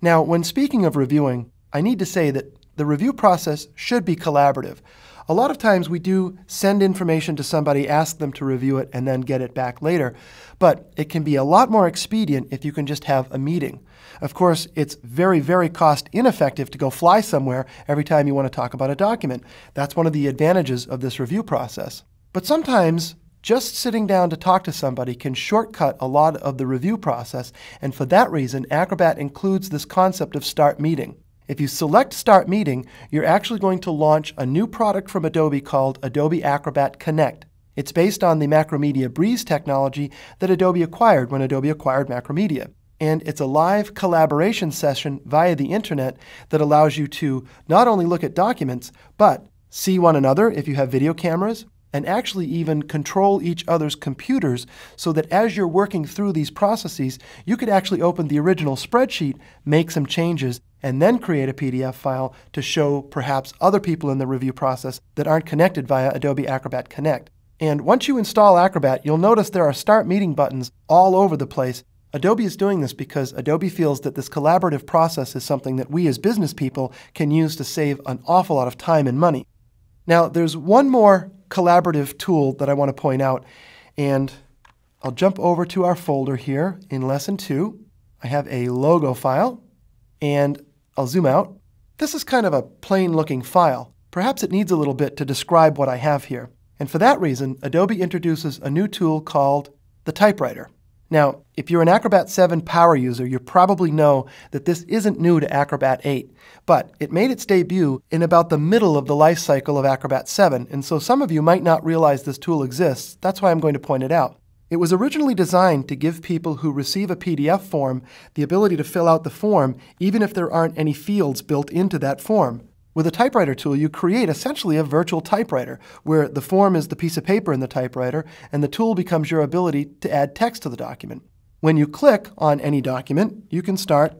Now, when speaking of reviewing, I need to say that the review process should be collaborative. A lot of times we do send information to somebody, ask them to review it, and then get it back later. But it can be a lot more expedient if you can just have a meeting. Of course, it's very, very cost ineffective to go fly somewhere every time you want to talk about a document. That's one of the advantages of this review process. But sometimes just sitting down to talk to somebody can shortcut a lot of the review process, and for that reason, Acrobat includes this concept of Start Meeting. If you select Start Meeting, you're actually going to launch a new product from Adobe called Adobe Acrobat Connect. It's based on the Macromedia Breeze technology that Adobe acquired when Adobe acquired Macromedia. And it's a live collaboration session via the internet that allows you to not only look at documents, but see one another if you have video cameras, and actually even control each other's computers so that as you're working through these processes, you could actually open the original spreadsheet, make some changes, and then create a PDF file to show perhaps other people in the review process that aren't connected via Adobe Acrobat Connect. And once you install Acrobat, you'll notice there are Start Meeting buttons all over the place. Adobe is doing this because Adobe feels that this collaborative process is something that we as business people can use to save an awful lot of time and money. Now, there's one more collaborative tool that I want to point out, and I'll jump over to our folder here in Lesson 2. I have a logo file, and I'll zoom out. This is kind of a plain-looking file. Perhaps it needs a little bit to describe what I have here. And for that reason, Adobe introduces a new tool called the typewriter. Now, if you're an Acrobat 7 power user, you probably know that this isn't new to Acrobat 8, but it made its debut in about the middle of the life cycle of Acrobat 7, and so some of you might not realize this tool exists. That's why I'm going to point it out. It was originally designed to give people who receive a PDF form the ability to fill out the form even if there aren't any fields built into that form. With a typewriter tool, you create essentially a virtual typewriter, where the form is the piece of paper in the typewriter, and the tool becomes your ability to add text to the document. When you click on any document, you can start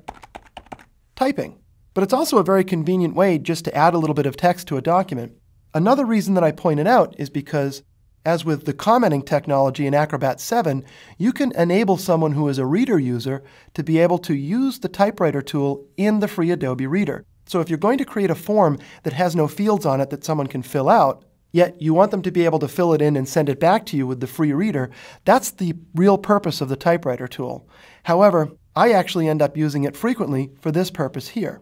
typing. But it's also a very convenient way just to add a little bit of text to a document. Another reason that I point it out is because, as with the commenting technology in Acrobat 7, you can enable someone who is a reader user to be able to use the typewriter tool in the free Adobe Reader. So if you're going to create a form that has no fields on it that someone can fill out, yet you want them to be able to fill it in and send it back to you with the free reader, that's the real purpose of the typewriter tool. However, I actually end up using it frequently for this purpose here.